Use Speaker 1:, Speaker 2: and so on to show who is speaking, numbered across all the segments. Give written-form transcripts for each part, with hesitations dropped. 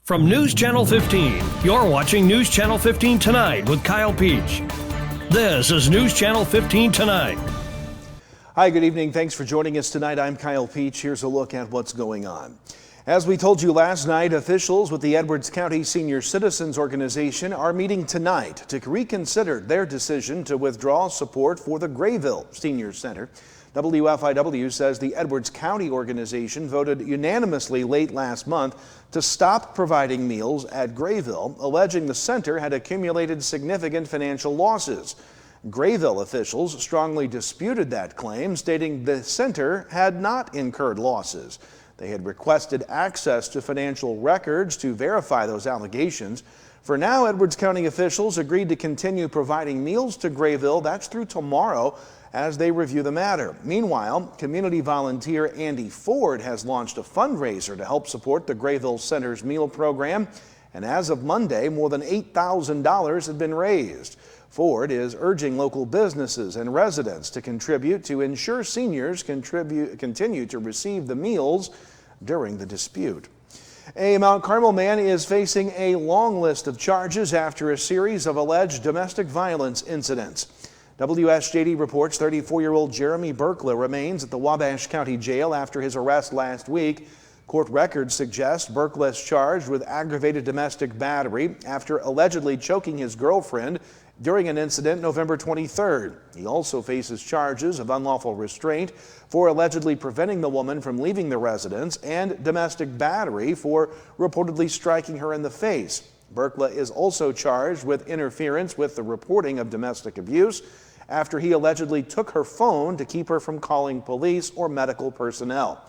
Speaker 1: From News Channel 15, you're watching News Channel 15 Tonight with Kyle Peach. This is News Channel 15 Tonight.
Speaker 2: Hi, good evening. Thanks for joining us tonight. I'm Kyle Peach. Here's a look at what's going on. As we told you last night, officials with the Edwards County Senior Citizens Organization are meeting tonight to reconsider their decision to withdraw support for the Grayville Senior Center. WFIW says the Edwards County organization voted unanimously late last month to stop providing meals at Grayville, alleging the center had accumulated significant financial losses. Grayville officials strongly disputed that claim, stating the center had not incurred losses. They had requested access to financial records to verify those allegations. For now, Edwards County officials agreed to continue providing meals to Grayville. That's through tomorrow as they review the matter. Meanwhile, community volunteer Andy Ford has launched a fundraiser to help support the Grayville Center's meal program. And as of Monday, more than $8,000 had been raised. Ford is urging local businesses and residents to contribute to ensure seniors continue to receive the meals during the dispute. A Mount Carmel man is facing a long list of charges after a series of alleged domestic violence incidents. WSJD reports 34-year-old Jeremy Berkla remains at the Wabash County Jail after his arrest last week. Court records suggest Berkla is charged with aggravated domestic battery after allegedly choking his girlfriend during an incident November 23rd. He also faces charges of unlawful restraint for allegedly preventing the woman from leaving the residence and domestic battery for reportedly striking her in the face. Berkla is also charged with interference with the reporting of domestic abuse after he allegedly took her phone to keep her from calling police or medical personnel.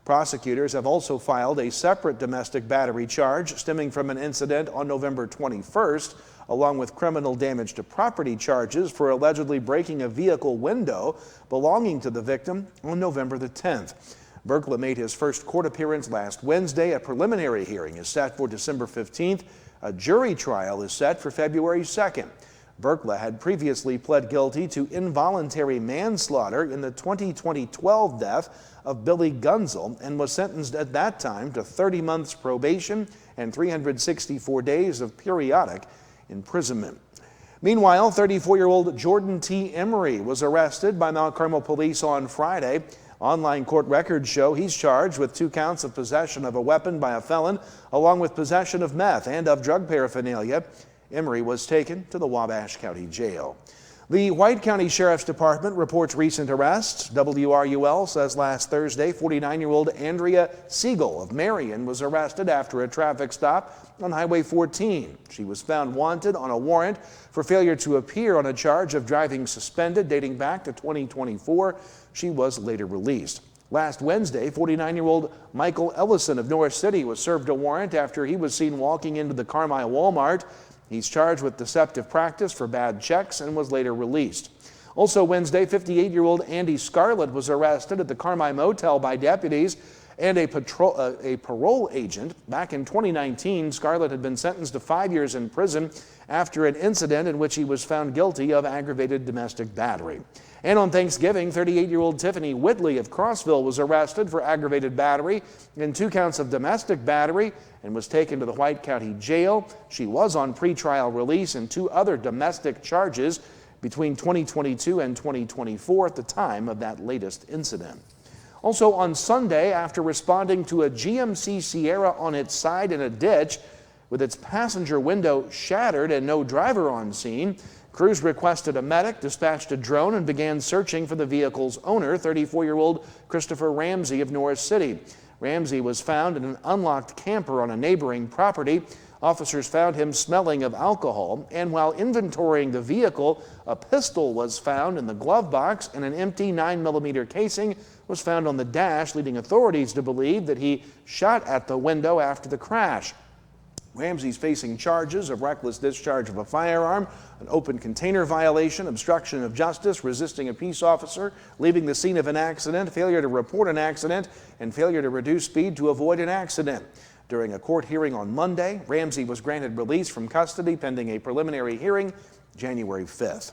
Speaker 2: Prosecutors have also filed a separate domestic battery charge stemming from an incident on November 21st, along with criminal damage to property charges for allegedly breaking a vehicle window belonging to the victim on November the 10th. Berkla made his first court appearance last Wednesday. A preliminary hearing is set for December 15th. A jury trial is set for February 2nd. Berkla had previously pled guilty to involuntary manslaughter in the 2012 death of Billy Gunzel and was sentenced at that time to 30 months probation and 364 days of periodic imprisonment. Meanwhile, 34-year-old Jordan T. Emery was arrested by Mount Carmel police on Friday. Online court records show he's charged with 2 counts of possession of a weapon by a felon, along with possession of meth and of drug paraphernalia. Emery was taken to the Wabash County Jail. The White County Sheriff's Department reports recent arrests. WRUL says last Thursday, 49-year-old Andrea Siegel of Marion was arrested after a traffic stop on Highway 14. She was found wanted on a warrant for failure to appear on a charge of driving suspended dating back to 2024. She was later released. Last Wednesday, 49-year-old Michael Ellison of North City was served a warrant after he was seen walking into the Carmine Walmart. He's charged with deceptive practice for bad checks and was later released. Also Wednesday, 58-year-old Andy Scarlett was arrested at the Carmine Motel by deputies and a parole agent. Back in 2019, Scarlett had been sentenced to 5 years in prison after an incident in which he was found guilty of aggravated domestic battery. And on Thanksgiving, 38-year-old Tiffany Whitley of Crossville was arrested for aggravated battery and 2 counts of domestic battery and was taken to the White County Jail. She was on pretrial release and 2 other domestic charges between 2022 and 2024 at the time of that latest incident. Also on Sunday, after responding to a GMC Sierra on its side in a ditch with its passenger window shattered and no driver on scene, crews requested a medic, dispatched a drone, and began searching for the vehicle's owner, 34-year-old Christopher Ramsey of Norris City. Ramsey was found in an unlocked camper on a neighboring property. Officers found him smelling of alcohol, and while inventorying the vehicle, a pistol was found in the glove box and an empty 9mm casing was found on the dash, leading authorities to believe that he shot at the window after the crash. Ramsey's facing charges of reckless discharge of a firearm, an open container violation, obstruction of justice, resisting a peace officer, leaving the scene of an accident, failure to report an accident, and failure to reduce speed to avoid an accident. During a court hearing on Monday, Ramsey was granted release from custody pending a preliminary hearing January 5th.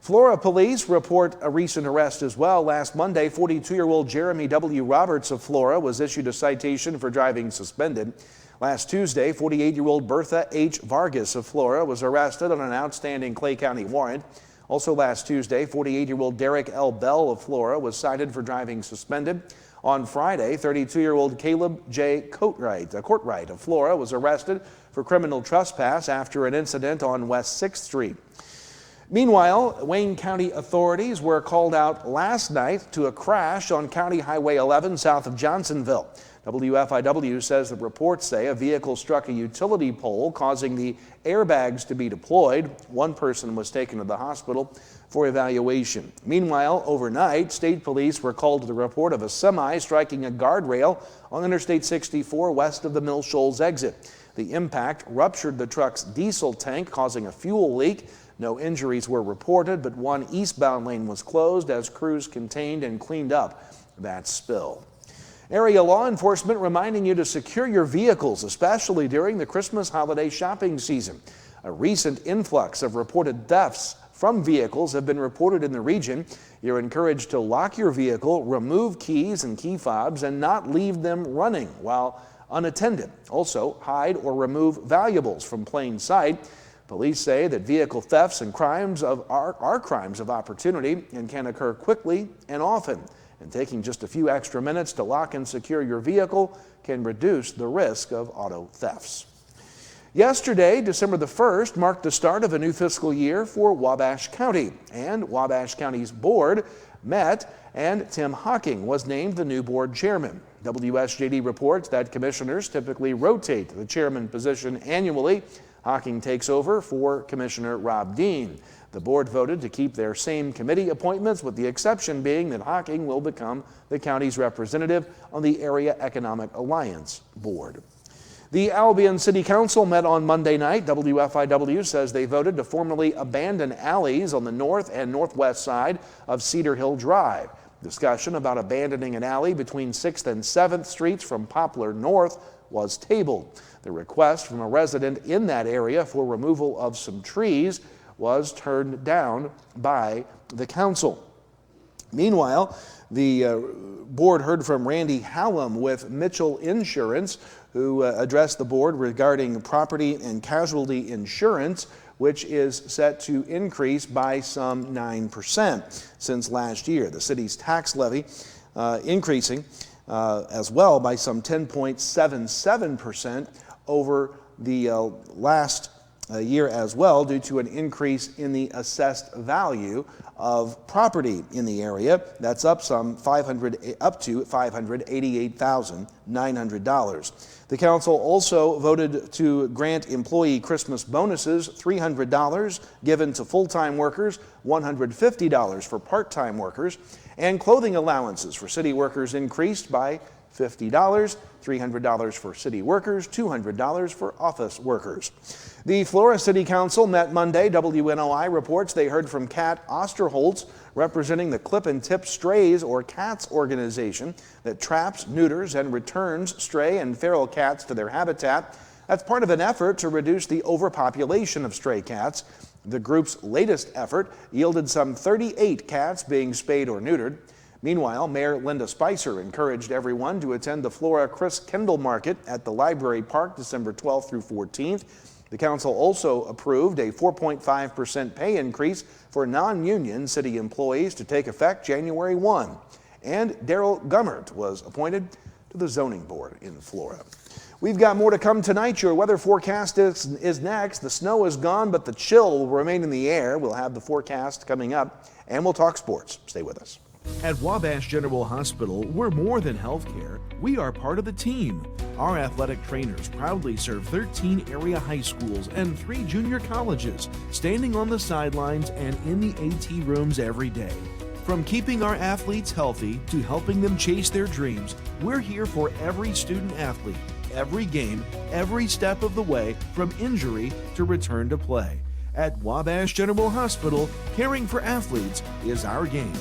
Speaker 2: Flora police report a recent arrest as well. Last Monday, 42-year-old Jeremy W. Roberts of Flora was issued a citation for driving suspended. Last Tuesday, 48-year-old Bertha H. Vargas of Flora was arrested on an outstanding Clay County warrant. Also last Tuesday, 48-year-old Derek L. Bell of Flora was cited for driving suspended. On Friday, 32-year-old Caleb J. Courtwright of Flora was arrested for criminal trespass after an incident on West 6th Street. Meanwhile, Wayne County authorities were called out last night to a crash on County Highway 11 south of Johnsonville. WFIW says the reports say a vehicle struck a utility pole, causing the airbags to be deployed. One person was taken to the hospital for evaluation. Meanwhile, overnight, state police were called to the report of a semi striking a guardrail on Interstate 64 west of the Mill Shoals exit. The impact ruptured the truck's diesel tank, causing a fuel leak. No injuries were reported, but one eastbound lane was closed as crews contained and cleaned up that spill. Area law enforcement reminding you to secure your vehicles, especially during the Christmas holiday shopping season. A recent influx of reported thefts from vehicles have been reported in the region. You're encouraged to lock your vehicle, remove keys and key fobs, and not leave them running while unattended. Also, hide or remove valuables from plain sight. Police say that vehicle thefts and crimes are crimes of opportunity and can occur quickly and often. And taking just a few extra minutes to lock and secure your vehicle can reduce the risk of auto thefts. Yesterday, December the 1st, marked the start of a new fiscal year for Wabash County. And Wabash County's board met, and Tim Hocking was named the new board chairman. WSJD reports that commissioners typically rotate the chairman position annually. Hocking takes over for Commissioner Rob Dean. The board voted to keep their same committee appointments, with the exception being that Hocking will become the county's representative on the Area Economic Alliance Board. The Albion City Council met on Monday night. WFIW says they voted to formally abandon alleys on the north and northwest side of Cedar Hill Drive. Discussion about abandoning an alley between 6th and 7th Streets from Poplar North was tabled. The request from a resident in that area for removal of some trees was turned down by the council. Meanwhile, the board heard from Randy Hallam with Mitchell Insurance, who addressed the board regarding property and casualty insurance, which is set to increase by some 9% since last year. The city's tax levy increasing as well by some 10.77% over the last year as well, due to an increase in the assessed value of property in the area. That's up to $588,900. The council also voted to grant employee Christmas bonuses, $300 given to full-time workers, $150 for part-time workers, and clothing allowances for city workers increased by $50, $300 for city workers, $200 for office workers. The Flora City Council met Monday. WNOI reports they heard from Kat Osterholtz, representing the Clip and Tip Strays, or CATS organization that traps, neuters, and returns stray and feral cats to their habitat. That's part of an effort to reduce the overpopulation of stray cats. The group's latest effort yielded some 38 cats being spayed or neutered. Meanwhile, Mayor Linda Spicer encouraged everyone to attend the Flora Chris Kendall Market at the Library Park December 12th through 14th. The council also approved a 4.5% pay increase for non-union city employees to take effect January 1. And Daryl Gummert was appointed to the zoning board in Flora. We've got more to come tonight. Your weather forecast is next. The snow is gone, but the chill will remain in the air. We'll have the forecast coming up, and we'll talk sports. Stay with us.
Speaker 3: At Wabash General Hospital, we're more than healthcare. We are part of the team. Our athletic trainers proudly serve 13 area high schools and 3 junior colleges, standing on the sidelines and in the AT rooms every day. From keeping our athletes healthy to helping them chase their dreams, we're here for every student athlete, every game, every step of the way, from injury to return to play. At Wabash General Hospital, caring for athletes is our game.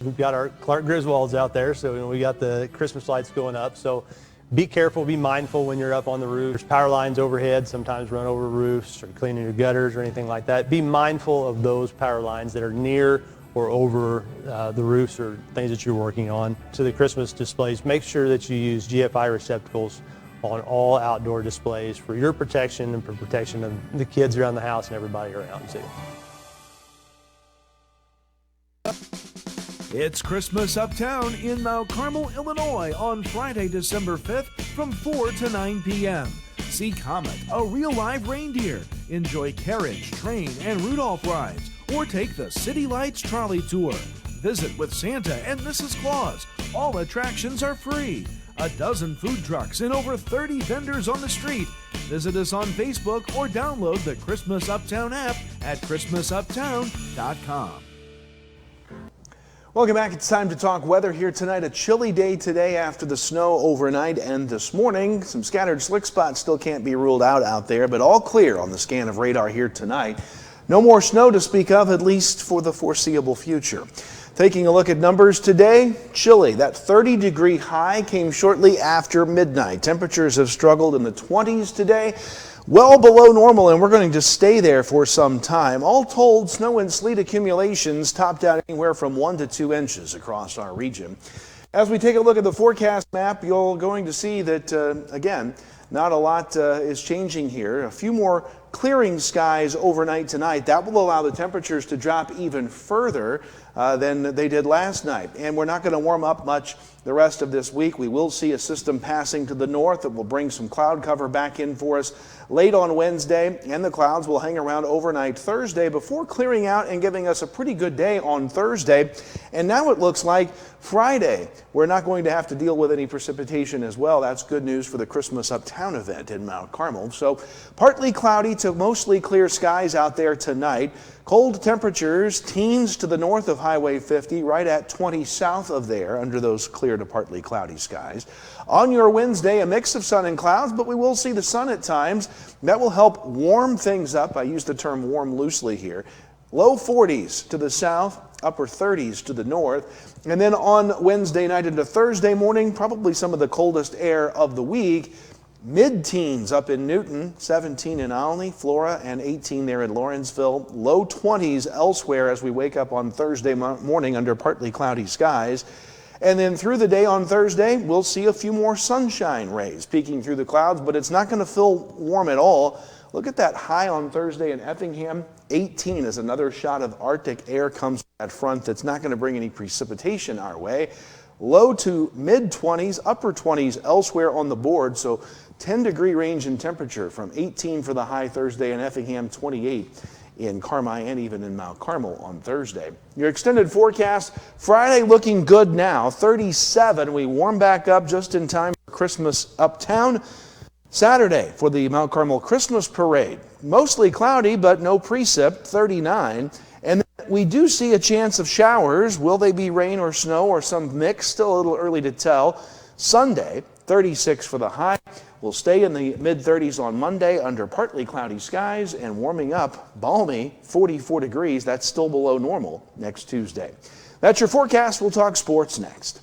Speaker 4: We've got our Clark Griswolds out there, so we got the Christmas lights going up. So be careful, be mindful when you're up on the roof. There's power lines overhead, sometimes run over roofs or cleaning your gutters or anything like that. Be mindful of those power lines that are near or over the roofs or things that you're working on. To the Christmas displays, make sure that you use GFI receptacles on all outdoor displays for your protection and for protection of the kids around the house and everybody around too.
Speaker 3: It's Christmas Uptown in Mount Carmel, Illinois on Friday, December 5th from 4 to 9 p.m. See Comet, a real live reindeer. Enjoy carriage, train, and Rudolph rides, or take the City Lights trolley tour. Visit with Santa and Mrs. Claus. All attractions are free. A dozen food trucks and over 30 vendors on the street. Visit us on Facebook or download the Christmas Uptown app at christmasuptown.com.
Speaker 2: Welcome back. It's time to talk weather here tonight. A chilly day today after the snow overnight and this morning. Some scattered slick spots still can't be ruled out there, but all clear on the scan of radar here tonight. No more snow to speak of, at least for the foreseeable future. Taking a look at numbers today, chilly. That 30-degree high came shortly after midnight. Temperatures have struggled in the 20s today. Well below normal, and we're going to stay there for some time. All told, snow and sleet accumulations topped out anywhere from 1 to 2 inches across our region. As we take a look at the forecast map, you're going to see that, again, not a lot is changing here. A few more clearing skies overnight tonight. That will allow the temperatures to drop even further than they did last night. And we're not going to warm up much the rest of this week. We will see a system passing to the north that will bring some cloud cover back in for us late on Wednesday, and the clouds will hang around overnight Thursday before clearing out and giving us a pretty good day on Thursday. And now it looks like Friday, we're not going to have to deal with any precipitation as well. That's good news for the Christmas Uptown event in Mount Carmel. So partly cloudy to mostly clear skies out there tonight. Cold temperatures, teens to the north of Highway 50, right at 20 south of there under those clear to partly cloudy skies. On your Wednesday, a mix of sun and clouds, but we will see the sun at times. That will help warm things up. I use the term warm loosely here. Low 40s to the south, upper 30s to the north. And then on Wednesday night into Thursday morning, probably some of the coldest air of the week. Mid-teens up in Newton, 17 in Olney, Flora, and 18 there in Lawrenceville. Low 20s elsewhere as we wake up on Thursday morning under partly cloudy skies. And then through the day on Thursday, we'll see a few more sunshine rays peeking through the clouds, but it's not going to feel warm at all. Look at that high on Thursday in Effingham. 18 as another shot of Arctic air comes from that front that's not going to bring any precipitation our way. Low to mid-20s, upper 20s elsewhere on the board, so 10-degree range in temperature from 18 for the high Thursday in Effingham, 28 in Carmi and even in Mount Carmel on Thursday. Your extended forecast, Friday looking good now, 37. We warm back up just in time for Christmas Uptown. Saturday for the Mount Carmel Christmas Parade, mostly cloudy but no precip, 39. And we do see a chance of showers. Will they be rain or snow or some mix? Still a little early to tell. Sunday, 36 for the high. We'll stay in the mid-30s on Monday under partly cloudy skies and warming up, balmy, 44 degrees. That's still below normal next Tuesday. That's your forecast. We'll talk sports next.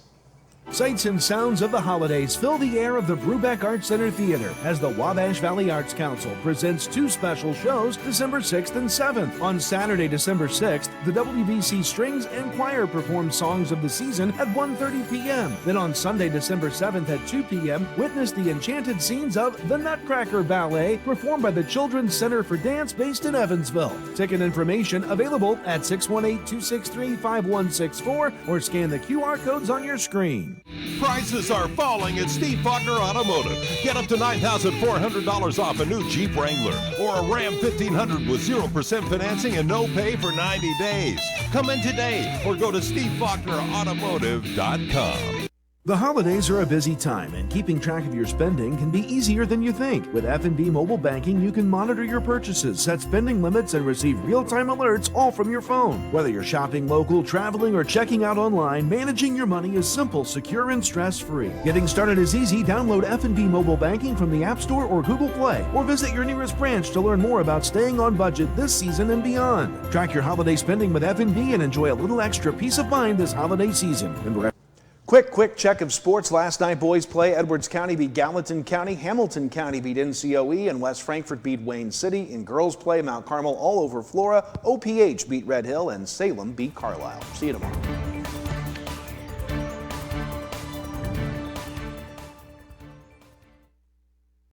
Speaker 3: Sights and sounds of the holidays fill the air of the Brubeck Arts Center Theater as the Wabash Valley Arts Council presents two special shows December 6th and 7th. On Saturday, December 6th, the WBC Strings and Choir perform songs of the season at 1:30 p.m. Then on Sunday, December 7th at 2 p.m., witness the enchanted scenes of The Nutcracker Ballet performed by the Children's Center for Dance based in Evansville. Ticket information available at 618-263-5164 or scan the QR codes on your screen.
Speaker 5: Prices are falling at Steve Faulkner Automotive. Get up to $9,400 off a new Jeep Wrangler or a Ram 1500 with 0% financing and no pay for 90 days. Come in today or go to SteveFaulknerAutomotive.com.
Speaker 3: The holidays are a busy time, and keeping track of your spending can be easier than you think. With F&B Mobile Banking, you can monitor your purchases, set spending limits, and receive real-time alerts all from your phone. Whether you're shopping local, traveling, or checking out online, managing your money is simple, secure, and stress-free. Getting started is easy. Download F&B Mobile Banking from the App Store or Google Play, or visit your nearest branch to learn more about staying on budget this season and beyond. Track your holiday spending with F&B and enjoy a little extra peace of mind this holiday season. Remember,
Speaker 2: Quick check of sports. Last night, boys play. Edwards County beat Gallatin County. Hamilton County beat NCOE. And West Frankfort beat Wayne City. In girls play, Mount Carmel all over Flora. OPH beat Red Hill. And Salem beat Carlisle. See you tomorrow.